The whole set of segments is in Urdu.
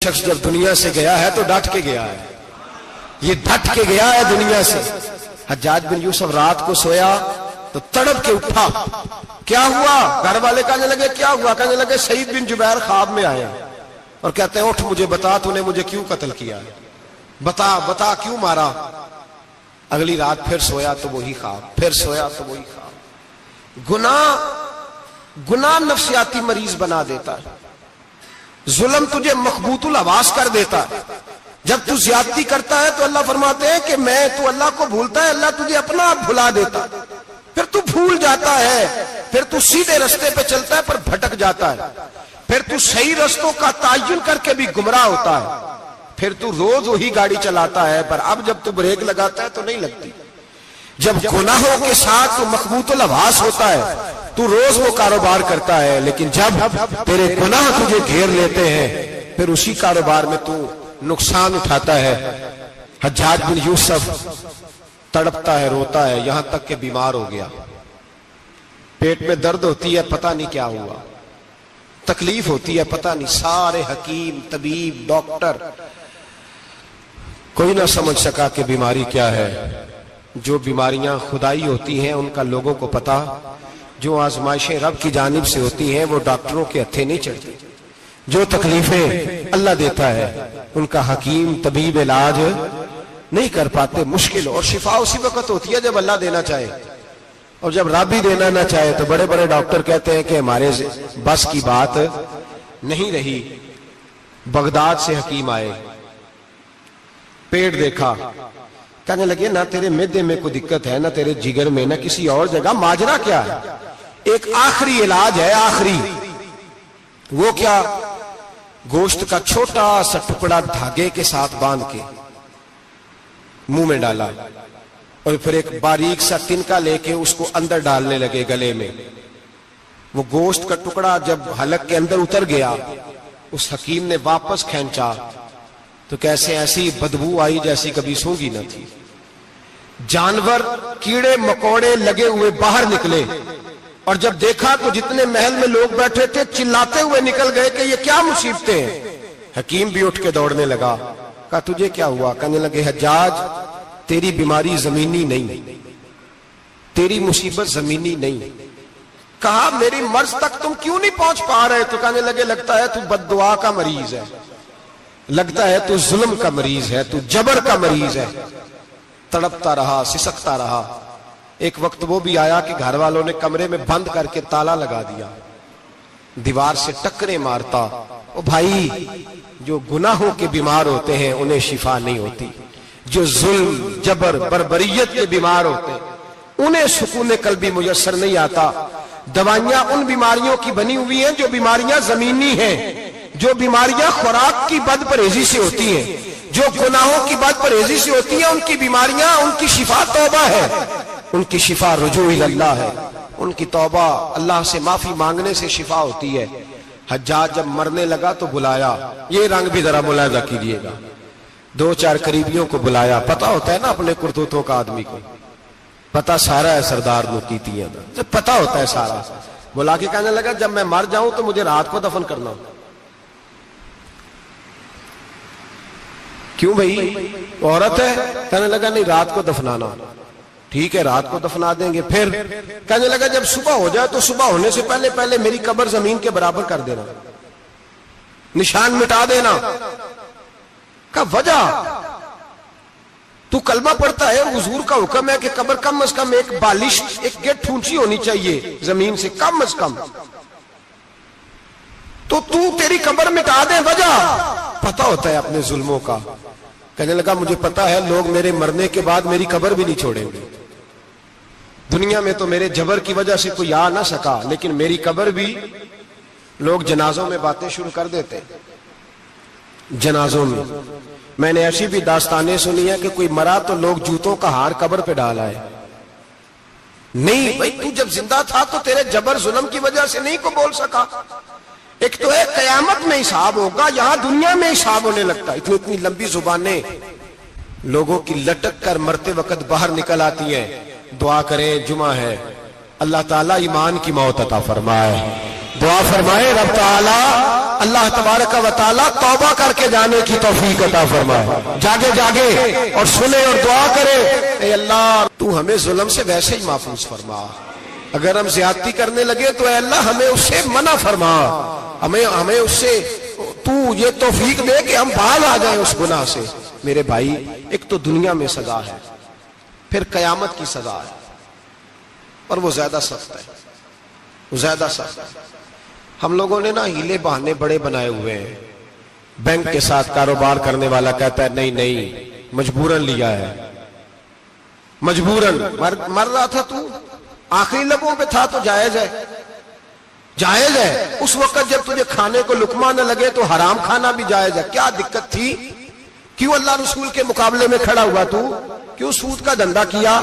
شخص جب دنیا سے گیا ہے تو ڈٹ کے گیا ہے، یہ ڈٹ کے گیا ہے دنیا سے۔ حجاج بن یوسف رات کو سویا تو تڑپ کے اٹھا، کیا ہوا؟ گھر والے کہنے لگے کیا ہوا؟ کہنے لگے سعید بن جبیر خواب میں آیا اور کہتے ہیں اٹھ مجھے بتا تو نے مجھے کیوں قتل کیا، بتا کیوں مارا؟ اگلی رات پھر سویا تو وہی خواب، پھر سویا تو وہی خواب۔ گناہ نفسیاتی مریض بنا دیتا ہے، ظلم تجھے مخبوط الحواس کر دیتا ہے۔ جب تو زیادتی کرتا ہے تو اللہ فرماتے ہیں کہ تو اللہ کو بھولتا ہے، اللہ تجھے اپنا آپ بھلا دیتا ہے، پھر تو بھول جاتا ہے، پھر تو سیدھے رستے پہ چلتا ہے پر بھٹک جاتا ہے، پھر تو صحیح رستوں کا تعین کر کے بھی گمراہ ہوتا ہے، پھر تو روز وہی گاڑی چلاتا ہے پر اب جب تو بریک لگاتا ہے تو نہیں لگتی۔ جب گناہوں کے ساتھ تو مخبوط الحواس ہوتا ہے تو روز وہ کاروبار کرتا ہے، لیکن جب تیرے گناہ تجھے گھیر لیتے ہیں پھر اسی کاروبار میں تو نقصان اٹھاتا ہے۔ حجاج بن یوسف تڑپتا ہے، روتا ہے، یہاں تک کہ بیمار ہو گیا، پیٹ میں درد ہوتی ہے، پتہ نہیں کیا ہوا، تکلیف ہوتی ہے، پتہ نہیں، سارے حکیم طبیب ڈاکٹر کوئی نہ سمجھ سکا کہ بیماری کیا ہے۔ جو بیماریاں خدائی ہوتی ہیں ان کا لوگوں کو پتا، جو آزمائشیں رب کی جانب سے ہوتی ہیں وہ ڈاکٹروں کے ہتھے نہیں چڑھتی، جو تکلیفیں اللہ دیتا ہے ان کا حکیم طبیب علاج نہیں کر پاتے، مشکل، اور شفا اسی وقت ہوتی ہے جب اللہ دینا چاہے، اور جب رب ہی دینا نہ چاہے تو بڑے بڑے ڈاکٹر کہتے ہیں کہ ہمارے بس کی بات نہیں رہی۔ بغداد سے حکیم آئے، پیٹ دیکھا، کہنے لگے نہ تیرے معدے میں کوئی دقت ہے، نہ تیرے جگر میں، نہ کسی اور جگہ، ماجرا کیا ہے؟ ایک آخری علاج ہے، آخری، وہ کیا؟ گوشت کا چھوٹا سا ٹکڑا دھاگے کے ساتھ باندھ کے منہ میں ڈالا اور پھر ایک باریک سا تنکا لے کے اس کو اندر ڈالنے لگے گلے میں۔ وہ گوشت کا ٹکڑا جب حلق کے اندر اتر گیا، اس حکیم نے واپس کھینچا تو کیسے ایسی بدبو آئی جیسی کبھی سونگی نہ تھی۔ جانور کیڑے مکوڑے لگے ہوئے باہر نکلے، اور جب دیکھا تو جتنے محل میں لوگ بیٹھے تھے چلاتے ہوئے نکل گئے کہ یہ کیا مصیبتیں ہیں۔ حکیم بھی اٹھ کے دوڑنے لگا، کہا تجھے کیا ہوا؟ کہنے لگے حجاج تیری بیماری زمینی نہیں، تیری مصیبت زمینی نہیں۔ کہا میری مرض تک تم کیوں نہیں پہنچ پا رہے؟ تو کہنے لگے لگتا ہے تو بد دعا کا مریض ہے، لگتا ہے تو ظلم کا مریض ہے، تو جبر کا مریض ہے۔ تڑپتا رہا، سسکتا رہا۔ ایک وقت وہ بھی آیا کہ گھر والوں نے کمرے میں بند کر کے تالا لگا دیا، دیوار سے ٹکرے مارتا۔ او بھائی، جو گناہوں کے بیمار ہوتے ہیں انہیں شفا نہیں ہوتی، جو ظلم جبر بربریت کے بیمار ہوتے ہیں انہیں سکون قلبی میسر نہیں آتا۔ دوائیاں ان بیماریوں کی بنی ہوئی ہیں جو بیماریاں زمینی ہیں، جو بیماریاں خوراک کی بد پرہیزی سے ہوتی ہیں، جو گناہوں کی بد پرہیزی سے ہوتی ہیں، ان کی بیماریاں، ان کی شفا توبہ ہے، ان کی شفا رجوع اللہ ہے، ان کی توبہ اللہ سے معافی مانگنے سے شفا ہوتی ہے۔ حجاج جب مرنے لگا تو بلایا، یہ رنگ بھی ذرا ملاحظہ کیجئے گا، دو چار قریبیوں کو بلایا، پتہ ہوتا ہے نا اپنے کرتوتوں کا آدمی کو، پتہ سارا ہے سردار نوکیتیاں دا، پتہ ہوتا ہے سارا۔ بلا کے کہنے لگا جب میں مر جاؤں تو مجھے رات کو دفن کرنا۔ کیوں بھائی عورت ہے؟ کہنے لگا نہیں رات کو دفنانا۔ ٹھیک ہے رات کو دفنا دیں گے۔ پھر کہنے لگا جب صبح ہو جائے تو صبح ہونے سے پہلے پہلے میری قبر زمین کے برابر کر دینا، نشان مٹا دینا۔ کا وجہ تو کلمہ پڑھتا ہے، حضور کا حکم ہے کہ قبر کم از کم ایک بالش، ایک گیٹ اونچی ہونی چاہیے زمین سے کم از کم، تو تیری قبر مٹا دے۔ وجہ پتہ ہوتا ہے اپنے ظلموں کا۔ کہنے لگا مجھے پتہ ہے لوگ میرے مرنے کے بعد میری قبر بھی نہیں چھوڑیں گے، دنیا میں تو میرے جبر کی وجہ سے کوئی آ نہ سکا، لیکن میری قبر بھی لوگ جنازوں میں باتیں شروع کر دیتے۔ جنازوں میں نے ایسی بھی داستانیں سنی ہے کہ کوئی مرا تو لوگ جوتوں کا ہار قبر پہ ڈال آئے۔ نہیں بھائی، تو جب زندہ تھا تو تیرے جبر ظلم کی وجہ سے نہیں کو بول سکا۔ ایک تو ہے قیامت میں حساب ہوگا، یہاں دنیا میں حساب ہونے لگتا۔ اتنی لمبی زبانیں لوگوں کی لٹک کر مرتے وقت باہر نکل آتی ہیں۔ دعا کریں، جمعہ ہے، اللہ تعالیٰ ایمان کی موت عطا فرمائے۔ دعا فرمائے رب تعالیٰ اللہ تبارک و تعالی توبہ کر کے جانے کی توفیق عطا فرمائے، جاگے جاگے اور سنے اور دعا کرے، اے اللہ تو ہمیں ظلم سے ویسے ہی محفوظ فرما، اگر ہم زیادتی کرنے لگے تو اے اللہ ہمیں اس سے منع فرما، ہمیں اس سے تو یہ توفیق دے کہ ہم باز آ جائیں اس گناہ سے۔ میرے بھائی، ایک تو دنیا میں سزا ہے، پھر قیامت کی سزا ہے، اور وہ زیادہ سخت ہے، وہ زیادہ سخت ہے۔ ہم لوگوں نے نا ہیلے بہانے بڑے بنائے ہوئے ہیں۔ بینک کے ساتھ کاروبار کرنے والا کہتا ہے نہیں نہیں مجبوراً لیا ہے، مجبوراً مر رہا تھا تو، آخری لبوں پہ تھا تو جائز ہے، جائز ہے۔ اس وقت جب تجھے کھانے کو لقمہ نہ لگے تو حرام کھانا بھی جائز ہے، کیا دقت تھی؟ کیوں اللہ رسول کے مقابلے میں کھڑا ہوا تو؟ کیوں سود کا دھندا کیا؟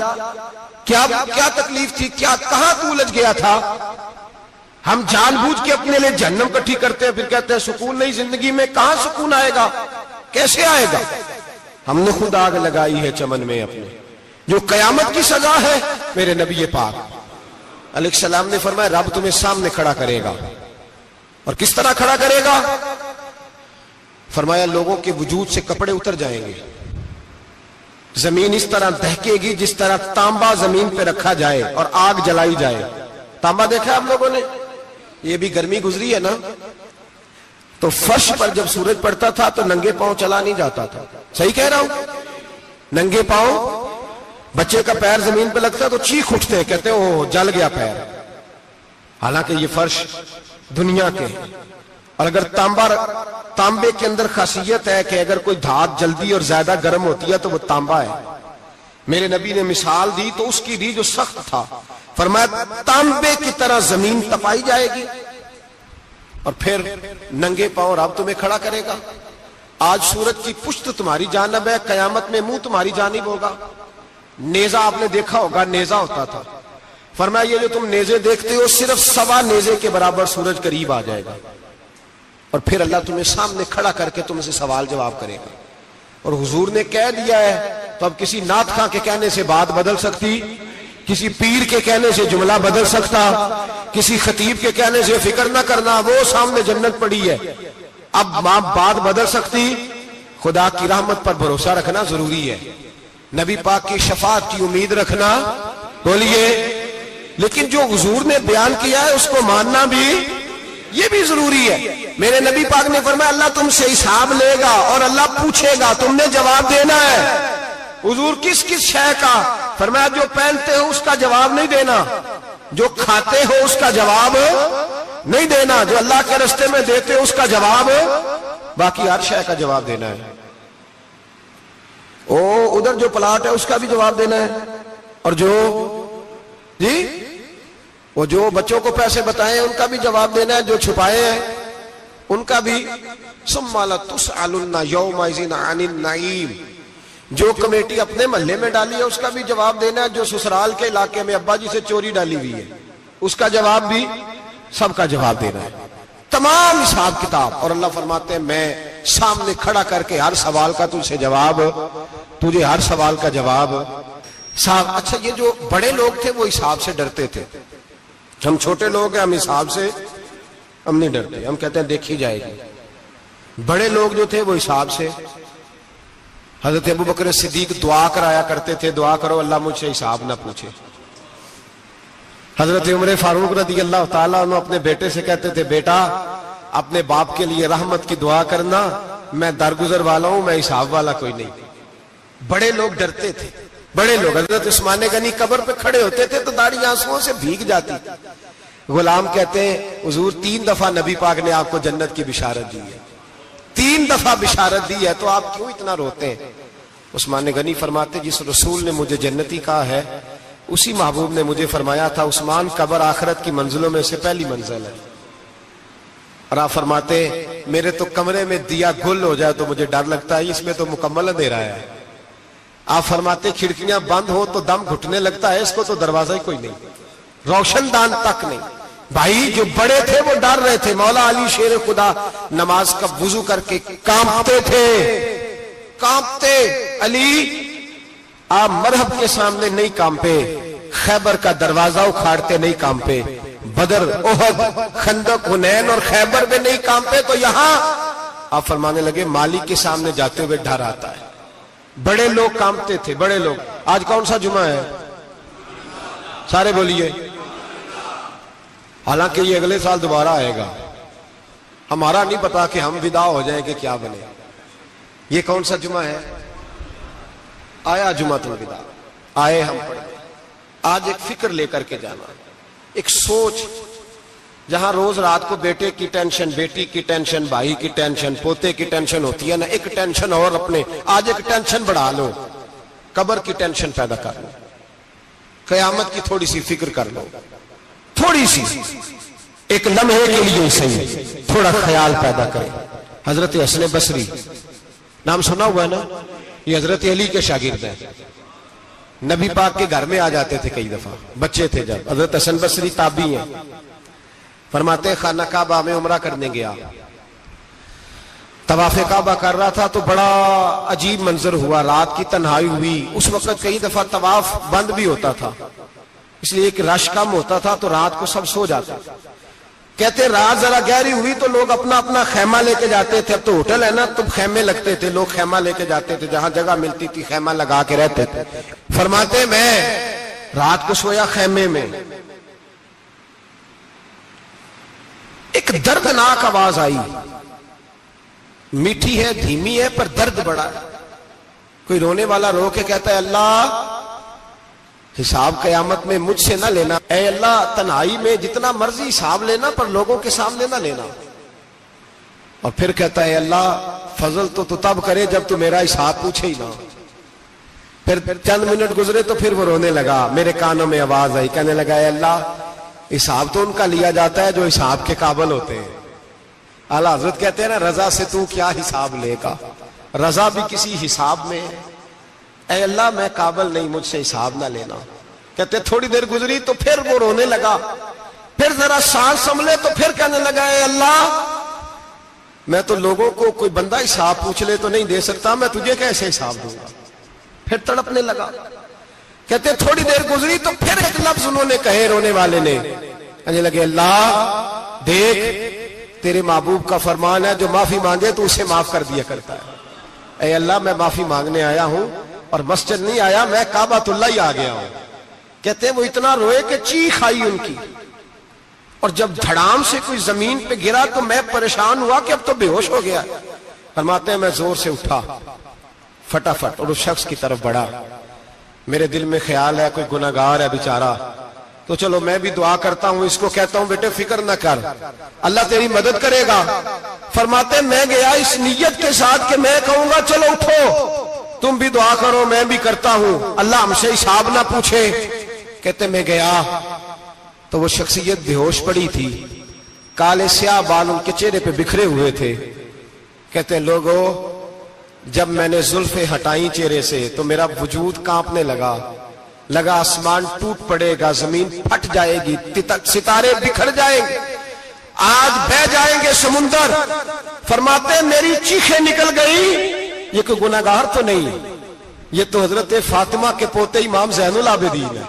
کیا تکلیف تھی؟ کہاں تو الجھ گیا تھا؟ ہم جان بوجھ کے اپنے لیے جہنم کٹھی کرتے ہیں، پھر کہتے ہیں سکون نہیں زندگی میں۔ کہاں سکون آئے گا؟ کیسے آئے گا؟ ہم نے خود آگ لگائی ہے چمن میں اپنے۔ جو قیامت کی سزا ہے، میرے نبی پاک علیہ السلام نے فرمایا رب تمہیں سامنے کھڑا کرے گا، اور کس طرح کھڑا کرے گا؟ فرمایا لوگوں کے وجود سے کپڑے اتر جائیں گے، زمین اس طرح دہکے گی جس طرح تانبا زمین پہ رکھا جائے اور آگ جلائی جائے۔ تانبا دیکھا ہے آپ لوگوں نے؟ یہ بھی گرمی گزری ہے نا، تو فرش پر جب سورج پڑتا تھا تو ننگے پاؤں چلا نہیں جاتا تھا، صحیح کہہ رہا ہوں؟ ننگے پاؤں، بچے کا پیر زمین پہ لگتا تو چیخ اٹھتے ہیں، کہتے ہیں اوہ جل گیا پیر، حالانکہ یہ فرش دنیا کے۔ اور اگر تانبے کے اندر خاصیت ہے کہ اگر کوئی دھات جلدی اور زیادہ گرم ہوتی ہے تو وہ تانبا ہے۔ میرے نبی نے مثال دی تو اس کی دی جو سخت تھا، فرمایا تانبے کی طرح زمین تپائی جائے گی، اور پھر ننگے پاؤں رب تمہیں کھڑا کرے گا۔ آج سورج کی پشت تمہاری جانب ہے، قیامت میں منہ تمہاری جانب ہوگا۔ نیزہ آپ نے دیکھا ہوگا، نیزہ ہوتا تھا، فرمایا یہ جو تم نیزے دیکھتے ہو صرف سوا نیزے کے برابر سورج قریب آ جائے گا، اور پھر اللہ تمہیں سامنے کھڑا کر کے تم سے سوال جواب کرے گا۔ اور حضور نے کہہ دیا ہے تو اب کسی نعت خواں کے کہنے سے بات بدل سکتی، کسی پیر کے کہنے سے جملہ بدل سکتا، کسی خطیب کے کہنے سے فکر نہ کرنا وہ سامنے جنت پڑی ہے، اب بات بدل سکتی؟ خدا کی رحمت پر بھروسہ رکھنا ضروری ہے، نبی پاک کی شفاعت کی امید رکھنا، بولیے، لیکن جو حضور نے بیان کیا ہے اس کو ماننا بھی یہ بھی ضروری ہے۔ میرے نبی پاک نے فرمایا اللہ تم سے حساب لے گا اور اللہ پوچھے گا، تم نے جواب دینا ہے۔ حضور کس کس شے کا؟ فرمایا جو پہنتے ہو اس کا جواب نہیں دینا، جو کھاتے ہو اس کا جواب نہیں دینا، جو اللہ کے راستے میں دیتے ہو اس کا جواب، باقی ہر شے کا جواب دینا ہے۔ ادھر جو پلاٹ ہے اس کا بھی جواب دینا ہے، اور وہ جو بچوں کو پیسے بتائے ان کا بھی جواب دینا ہے، جو چھپائے ہیں ان کا بھی۔ ثم لتسألن یومئذ عن النعیم، جو کمیٹی اپنے محلے میں ڈالی ہے اس کا بھی جواب دینا ہے، جو سسرال کے علاقے میں ابا جی سے چوری ڈالی ہوئی ہے اس کا جواب بھی، سب کا جواب دینا ہے، تمام حساب کتاب۔ اور اللہ فرماتے ہیں میں سامنے کھڑا کر کے ہر سوال کا تجھے ہر سوال کا جواب صاحب۔ اچھا یہ جو بڑے لوگ تھے وہ حساب سے ڈرتے تھے، ہم چھوٹے لوگ ہیں ہم حساب سے ہم نہیں ڈرتے، ہم کہتے ہیں دیکھی جائے گی۔ بڑے لوگ جو تھے وہ حساب سے، حضرت ابو بکر صدیق دعا کرایا کرتے تھے، دعا کرو اللہ مجھ سے حساب نہ پوچھے۔ حضرت عمر فاروق رضی اللہ تعالیٰ عنہ اپنے بیٹے سے کہتے تھے بیٹا اپنے باپ کے لیے رحمت کی دعا کرنا، میں درگزر والا ہوں، میں حساب والا کوئی نہیں۔ بڑے لوگ ڈرتے تھے، بڑے لوگ۔ حضرت عثمان غنی قبر پہ کھڑے ہوتے تھے تو داڑھی آنسوؤں سے بھیگ جاتی۔ غلام کہتے ہیں حضور 3 دفعہ نبی پاک نے آپ کو جنت کی بشارت دی ہے، 3 دفعہ بشارت دی ہے، تو آپ کیوں اتنا روتے ہیں؟ عثمان غنی فرماتے جس رسول نے مجھے جنتی کہا ہے اسی محبوب نے مجھے فرمایا تھا عثمان قبر آخرت کی منزلوں میں سے پہلی منزل ہے۔ اور آپ فرماتے میرے تو کمرے میں دیا گل ہو جائے تو مجھے ڈر لگتا ہے، اس میں تو مکمل اندھیرا ہے۔ آپ فرماتے کھڑکیاں بند ہو تو دم گھٹنے لگتا ہے، اس کو تو دروازہ ہی کوئی نہیں، روشن دان تک نہیں۔ بھائی جو بڑے تھے وہ ڈر رہے تھے۔ مولا علی شیر خدا نماز کا وضو کر کے کانپتے تھے، کانپتے۔ علی آپ مرحب کے سامنے نہیں کانپے، خیبر کا دروازہ اکھاڑتے نہیں کانپے، بدر، احد، خندق، حنین اور خیبر میں نہیں کانپے تو یہاں آپ فرمانے لگے مالک کے سامنے جاتے ہوئے ڈر آتا ہے. بڑے لوگ کانپتے تھے، بڑے لوگ. آج کون سا جمعہ ہے؟ سارے بولیے. حالانکہ یہ اگلے سال دوبارہ آئے گا، ہمارا نہیں پتا کہ ہم ودا ہو جائیں کہ کیا بنے. یہ کون سا جمعہ ہے؟ آیا جمعۃ الوداع، آئے ہم پڑھیں. آج ایک فکر لے کر کے جانا، ایک سوچ. جہاں روز رات کو بیٹے کی ٹینشن، بیٹی کی ٹینشن، بھائی کی ٹینشن، پوتے کی ٹینشن ہوتی ہے نا، ایک ٹینشن اور اپنے آج ایک ٹینشن بڑھا لو، قبر کی ٹینشن پیدا کر لو، قیامت کی تھوڑی سی فکر کر لو، تھوڑی سی، ایک لمحے کے لیے صحیح تھوڑا خیال پیدا کرے. حضرت حسن بصری نام سنا ہوا ہے نا؟ یہ حضرت علی کے شاگرد ہیں. نبی پاک کے گھر میں آ جاتے تھے کئی دفعہ، بچے تھے جب. حضرت حسن بصری تابعی ہیں. فرماتے خانہ کعبہ میں عمرہ کرنے گیا، طواف کعبہ کر رہا تھا تو بڑا عجیب منظر ہوا. رات کی تنہائی ہوئی. اس وقت کئی دفعہ طواف بند بھی ہوتا تھا، اس لیے کہ رش کم ہوتا تھا تو رات کو سب سو جاتے. کہتے رات ذرا گہری ہوئی تو لوگ اپنا اپنا خیمہ لے کے جاتے تھے. اب تو ہوٹل ہے نا تو خیمے لگتے تھے، لوگ خیمہ لے کے جاتے تھے، جہاں جگہ ملتی تھی خیمہ لگا کے رہتے تھے. فرماتے میں رات کو سویا خیمے میں، ایک دردناک آواز آئی. میٹھی ہے، دھیمی ہے، پر درد بڑا ہے. کوئی رونے والا رو کے کہتا ہے اللہ حساب قیامت میں مجھ سے نہ لینا، اے اللہ تنہائی میں جتنا مرضی حساب لینا پر لوگوں کے سامنے نہ لینا. اور پھر کہتا ہے اللہ فضل تو تب کرے جب تو میرا حساب پوچھے ہی نہ. پھر چند منٹ گزرے تو پھر وہ رونے لگا. میرے کانوں میں آواز آئی، کہنے لگا اے اللہ حساب تو ان کا لیا جاتا ہے جو حساب کے قابل ہوتے ہیں. اعلیٰ حضرت کہتے ہیں نا رضا سے تو کیا حساب لے گا، رضا بھی کسی حساب میں ہے. اے اللہ میں قابل نہیں، مجھ سے حساب نہ لینا. کہتے تھوڑی دیر گزری تو پھر وہ رونے لگا. پھر ذرا سانس سنبھلے تو پھر کہنے لگا اے اللہ میں تو لوگوں کو کوئی بندہ حساب پوچھ لے تو نہیں دے سکتا، میں تجھے کیسے حساب دوں گا. پھر تڑپنے لگا. کہتے تھوڑی دیر گزری تو پھر ایک لفظ انہوں نے کہے، رونے والے نے کہنے لگے اللہ دیکھ تیرے محبوب کا فرمان ہے جو معافی مانگے تو اسے معاف کر دیا کرتا ہے. اے اللہ میں معافی مانگنے آیا ہوں اور مسجد نہیں آیا، میں کعبۃ اللہ ہی آ گیا ہوں. کہتے ہیں وہ اتنا روئے کہ چیخ آئی ان کی. اور جب دھڑام سے کوئی زمین پہ گرا تو میں پریشان ہوا کہ اب تو بے ہوش ہو گیا. فرماتے ہیں میں زور سے اٹھا فٹافٹ اور اس شخص کی طرف بڑھا. میرے دل میں خیال ہے کوئی گناہگار ہے بیچارہ، تو چلو میں بھی دعا کرتا ہوں، اس کو کہتا ہوں بیٹے فکر نہ کر، اللہ تیری مدد کرے گا. فرماتے میں گیا اس نیت کے ساتھ کہ میں کہوں گا چلو اٹھو تم بھی دعا کرو، میں بھی کرتا ہوں، اللہ ہم سے حساب نہ پوچھے. کہتے میں گیا تو وہ شخصیت بے ہوش پڑی تھی، کالے سیاہ بال ان کے چہرے پہ بکھرے ہوئے تھے. کہتے لوگوں جب میں نے زلفیں ہٹائیں چہرے سے تو میرا وجود کانپنے لگا آسمان ٹوٹ پڑے گا، زمین پھٹ جائے گی، ستارے بکھر جائیں گے، آج بہہ جائیں گے سمندر. فرماتے میری چیخیں نکل گئی. یہ کوئی گناہگار تو نہیں، یہ تو حضرت فاطمہ کے پوتے امام زین العابدین ہے.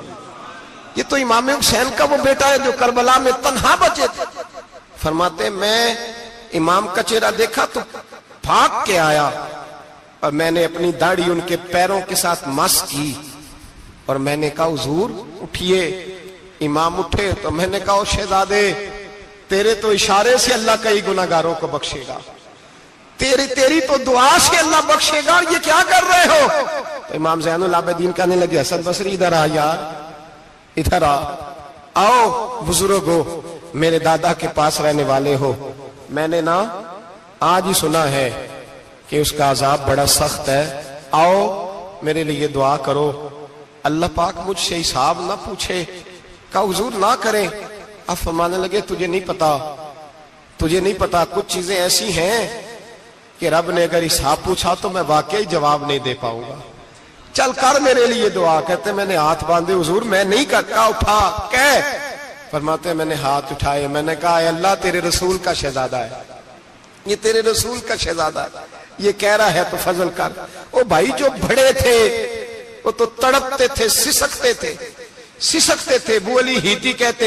یہ تو امام حسین کا وہ بیٹا ہے جو کربلا میں تنہا بچے تھے. فرماتے میں امام کا چہرہ دیکھا تو بھاگ کے آیا اور میں نے اپنی داڑھی ان کے پیروں کے ساتھ مس کی اور میں نے کہا حضور اٹھئے. امام اٹھے تو میں نے کہا شہزادے تیرے تو اشارے سے اللہ کئی گناہگاروں کو بخشے گا، تیری تو دعا سے اللہ بخشے گا، یہ کیا کر رہے ہو؟ تو امام زین العابدین کہنے لگے حسن بصری ادھر آ یار، ادھر آؤ بزرگو، میرے دادا کے پاس رہنے والے ہو. میں نے نا آج ہی سنا ہے کہ اس کا عذاب بڑا سخت ہے، آؤ میرے لیے دعا کرو، اللہ پاک مجھ سے حساب نہ پوچھے. کہا حضور نہ کریں. اب فرمانے لگے تجھے نہیں پتا کچھ چیزیں ایسی ہیں کہ رب نے اگر حساب پوچھا تو میں واقعی جواب نہیں دے پاؤں گا، چل کر میرے لیے دعا. کہتے میں نے ہاتھ باندھے حضور میں نہیں کرتا، اٹھا کہہ. فرماتے میں نے ہاتھ اٹھائے، میں نے کہا اے اللہ تیرے رسول کا شہزادہ ہے، یہ تیرے رسول کا شہزادہ ہے، یہ کہہ رہا ہے تو فضل کر. وہ بھائی جو بڑے تھے وہ تو تڑپتے تھے، سسکتے تھے. ابو علی ہیتی کہتے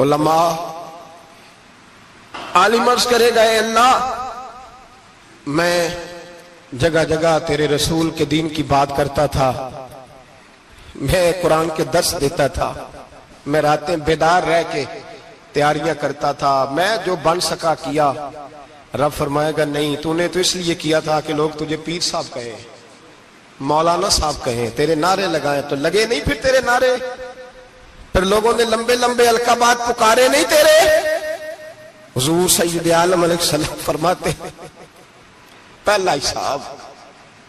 علماء عالم عرض کرے گا، اے اللہ میں جگہ جگہ تیرے رسول کے دین کی بات کرتا تھا، میں قرآن کے درس دیتا تھا، میں راتیں بیدار رہ کے تیاریاں کرتا تھا، میں جو بن سکا کیا۔ رب فرمائے گا نہیں، تو نے تو اس لیے کیا تھا کہ لوگ تجھے پیر صاحب کہیں، مولانا صاحب کہیں، تیرے نعرے لگائیں، تو لگے نہیں پھر تیرے نعرے؟ پھر لوگوں نے لمبے لمبے القابات پکارے نہیں تیرے؟ حضور سید عالم علیہ السلام فرماتے ہیں پہلا حساب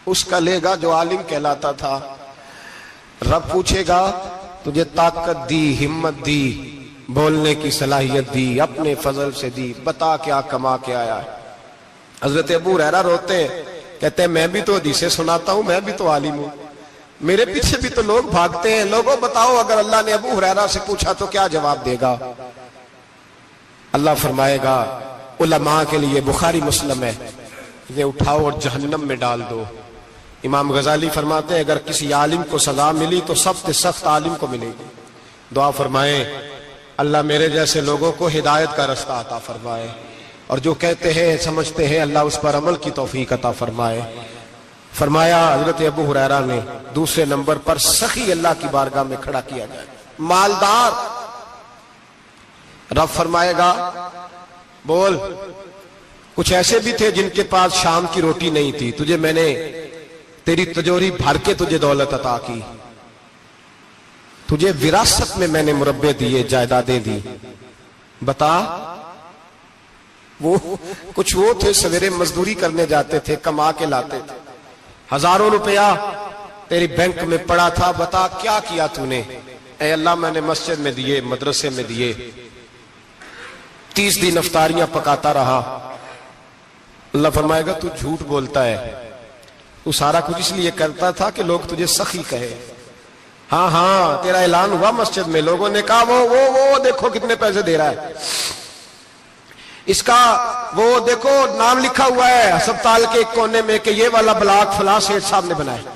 اس کا لے گا جو عالم کہلاتا تھا۔ رب پوچھے گا تجھے طاقت دی، ہمت دی، بولنے کی صلاحیت دی، اپنے فضل سے دی، بتا کیا کما کے آیا ہے۔ حضرت ابو ہریرہ روتے ہیں، کہتے ہیں میں بھی تو حدیثیں سناتا ہوں، میں بھی تو عالم ہوں، میرے پیچھے بھی تو لوگ بھاگتے ہیں، لوگوں بتاؤ اگر اللہ نے ابو ہریرہ سے پوچھا تو کیا جواب دے گا؟ اللہ فرمائے گا علماء کے لیے بخاری مسلم ہے، انہیں اٹھاؤ اور جہنم میں ڈال دو۔ امام غزالی فرماتے ہیں اگر کسی عالم کو سزا ملی تو سب سے سخت عالم کو ملے گی۔ دعا فرمائیں اللہ میرے جیسے لوگوں کو ہدایت کا رستہ عطا فرمائے، اور جو کہتے ہیں سمجھتے ہیں اللہ اس پر عمل کی توفیق عطا فرمائے۔ فرمایا حضرت ابو ہریرہ نے دوسرے نمبر پر سخی اللہ کی بارگاہ میں کھڑا کیا جائے، مالدار۔ رب فرمائے گا بول، کچھ ایسے بھی تھے جن کے پاس شام کی روٹی نہیں تھی، تجھے میں نے تیری تجوری بھر کے تجھے دولت عطا کی، تجھے وراثت میں میں نے مربے دیے، جائیدادیں دی، بتا۔ وہ کچھ وہ تھے سویرے مزدوری کرنے جاتے تھے، کما کے لاتے تھے، ہزاروں روپیہ تیری بینک میں پڑا تھا، بتا کیا کیا تو نے؟ اے اللہ میں نے مسجد میں دیے، مدرسے میں دیے، 30 دن افطاریاں پکاتا رہا۔ اللہ فرمائے گا تو جھوٹ بولتا ہے، تو سارا کچھ اس لیے کرتا تھا کہ لوگ تجھے سخی کہے۔ ہاں ہاں تیرا اعلان ہوا مسجد میں، لوگوں نے کہا وہ دیکھو کتنے پیسے دے رہا ہے، اس کا وہ دیکھو نام لکھا ہوا ہے ہسپتال کے ایک کونے میں کہ یہ والا بلاک فلاں سیٹھ صاحب نے بنایا،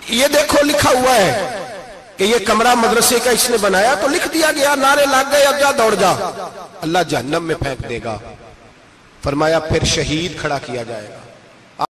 یہ دیکھو لکھا ہوا ہے کہ یہ کمرہ مدرسے کا اس نے بنایا، تو لکھ دیا گیا، نعرے لگ گئے، اب جا دوڑ جا۔ اللہ جہنم میں پھینک دے گا۔ فرمایا پھر شہید کھڑا کیا جائے گا،